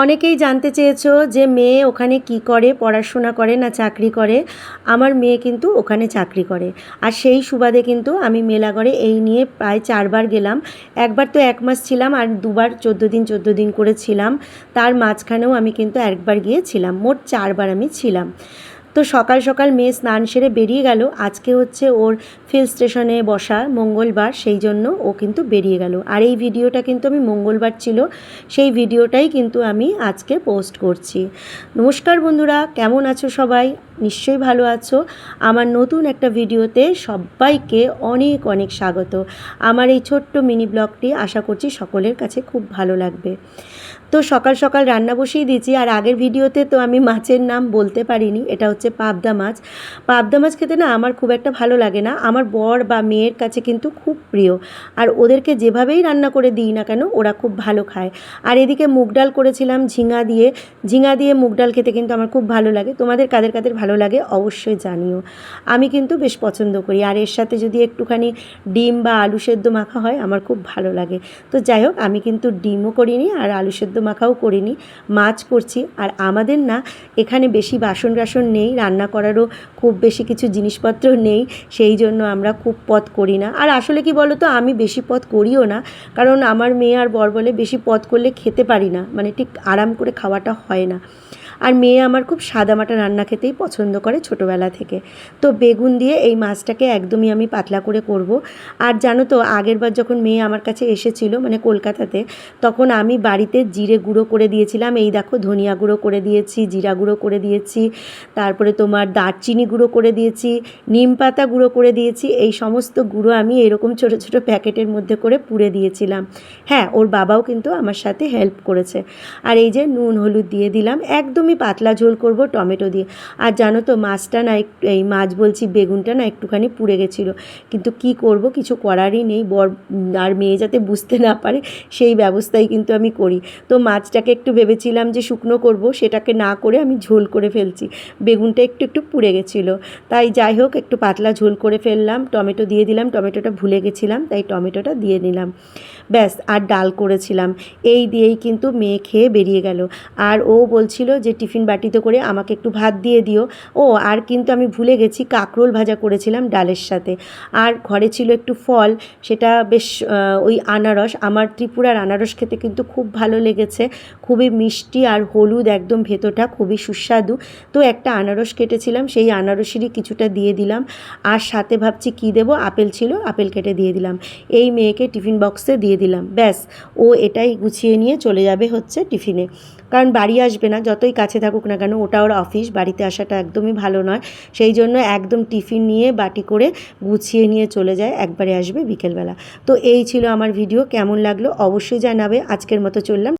অনেকেই জানতে চেয়েছো যে মেয়ে ওখানে কি করে, পড়াশোনা করে না চাকরি করে। আমার মেয়ে কিন্তু ওখানে চাকরি করে। আর সেই সুবাদে কিন্তু আমি মেলাঘরে এই নিয়ে প্রায় 4বার গেলাম। একবার তো 1 মাস ছিলাম, আর দুবার 14 দিন করে ছিলাম। তার মাঝখানেও আমি কিন্তু একবার গিয়েছিলাম, মোট 4বার আমি ছিলাম। তো সকাল সকাল মেয়ে স্নান সেরে বেরিয়ে গেল। আজকে হচ্ছে ওর ফিল স্টেশনে বসা, মঙ্গলবার, সেই জন্য ও কিন্তু বেরিয়ে গেল। আর এই ভিডিওটা কিন্তু আমি মঙ্গলবার ছিল সেই ভিডিওটাই কিন্তু আমি আজকে পোস্ট করছি। নমস্কার বন্ধুরা, কেমন আছো সবাই? নিশ্চয়ই ভালো আছো। আমার নতুন একটা ভিডিওতে সবাইকে অনেক অনেক স্বাগত। আমার এই ছোট্ট মিনি ব্লগটি আশা করছি সকলের কাছে খুব ভালো লাগবে। তো সকাল সকাল রান্না বসিয়ে দিয়েছি। আর আগের ভিডিওতে তো আমি মাছের নাম বলতে পারিনি, এটা হচ্ছে পাবদা মাছ। পাবদা মাছ খেতে না আমার খুব একটা ভালো লাগে না, আমার বর বা মেয়ের কাছে কিন্তু খুব প্রিয়। আর ওদেরকে যেভাবেই রান্না করে দিই না কেন ওরা খুব ভালো খায়। আর এদিকে মুগ ডাল করেছিলাম ঝিঙা দিয়ে মুগ ডাল খেতে কিন্তু আমার খুব ভালো লাগে। তোমাদের কাদের কাদের ভালো লাগে অবশ্যই জানিও। আমি কিন্তু বেশ পছন্দ করি। আর এর সাথে যদি একটুখানি ডিম বা আলু সেদ্ধ মাখা হয় আমার খুব ভালো লাগে। তো যাই হোক, আমি কিন্তু ডিমও করিনি আর আলু সেদ্ধ মাখাও করিনি, মাছ করছি। আর আমাদের না এখানে বেশি বাসন নেই, রান্না করারও খুব বেশি কিছু জিনিসপত্র নেই, সেই জন্য আমরা খুব পদ করি না। আর আসলে কি বলো তো, আমি বেশি পদ করিও না, কারণ আমার মেয়ে আর বর বলে বেশি পদ করলে খেতে পারি না, মানে ঠিক আরাম করে খাওয়াটা হয় না। আর মেয়ে আমার খুব সাদামাটা রান্না খেতেই পছন্দ করে ছোটোবেলা থেকে। তো বেগুন দিয়ে এই মাছটাকে একদমই আমি পাতলা করে করব। আর জানো তো, আগেরবার যখন মেয়ে আমার কাছে এসেছিল, মানে কলকাতাতে, তখন আমি বাড়িতে জিরে গুঁড়ো করে দিয়েছিলাম। এই দেখো, ধনিয়া গুঁড়ো করে দিয়েছি, জিরা গুঁড়ো করে দিয়েছি, তারপরে তোমার দারচিনি গুঁড়ো করে দিয়েছি, নিম পাতা গুঁড়ো করে দিয়েছি। এই সমস্ত গুঁড়ো আমি এরকম ছোটো ছোটো প্যাকেটের মধ্যে করে পুড়ে দিয়েছিলাম। হ্যাঁ, ওর বাবাও কিন্তু আমার সাথে হেল্প করেছে। আর এই যে নুন হলুদ দিয়ে দিলাম, একদমই পাতলা ঝোল করব টমেটো দিয়ে। আর জানো তো, মাছটা না একটু, এই মাছ বলছি, বেগুনটা না একটুখানি পুড়ে গেছিলো, কিন্তু কি করব, কিছু করারই নেই। বর আর মেয়ে যাতে বুঝতে না পারে সেই ব্যবস্থাই কিন্তু আমি করি। তো মাছটাকে একটু ভেবেছিলাম যে শুকনো করব, সেটাকে না করে আমি ঝোল করে ফেলছি। বেগুনটা একটু একটু পুড়ে গেছিলো, তাই যাই হোক একটু পাতলা ঝোল করে ফেললাম। টমেটো দিয়ে দিলাম, টমেটোটা ভুলে গেছিলাম তাই টমেটোটা দিয়ে নিলাম, ব্যাস। আর ডাল করেছিলাম, এই দিয়েই কিন্তু মেয়ে খেয়ে বেরিয়ে গেল। আর ও বলছিল যে টিফিন বাটিতে করে আমাকে একটু ভাত দিয়ে দিও। ও আর কিন্তু আমি ভুলে গেছি, কাঁকরোল ভাজা করেছিলাম ডালের সাথে। আর ঘরে ছিল একটু ফল, সেটা বেশ ওই আনারস, আমার ত্রিপুরার আনারস খেতে কিন্তু খুব ভালো লেগেছে, খুবই মিষ্টি আর হলুদ একদম, ভেতরটা খুবই সুস্বাদু। তো একটা আনারস কেটেছিলাম, সেই আনারসেরই কিছুটা দিয়ে দিলাম। আর সাথে ভাবছি কী দেবো, আপেল ছিল, আপেল কেটে দিয়ে দিলাম। এই মেয়েকে টিফিন বক্সে দিয়ে দিলাম, ব্যাস। ও এটাই গুছিয়ে নিয়ে চলে যাবে হচ্ছে টিফিনে, কারণ বাড়ি আসবে না, যতই কাছে থাকুক না কেন, ওটা ওর অফিস, বাড়িতে আসাটা একদমই ভালো নয়। সেই জন্য একদম টিফিন নিয়ে বাটি করে গুছিয়ে নিয়ে চলে যায়, একবারে আসবে বিকেলবেলা। তো এই ছিল আমার ভিডিও, কেমন লাগলো অবশ্যই জানাবে। আজকের মতো চললাম।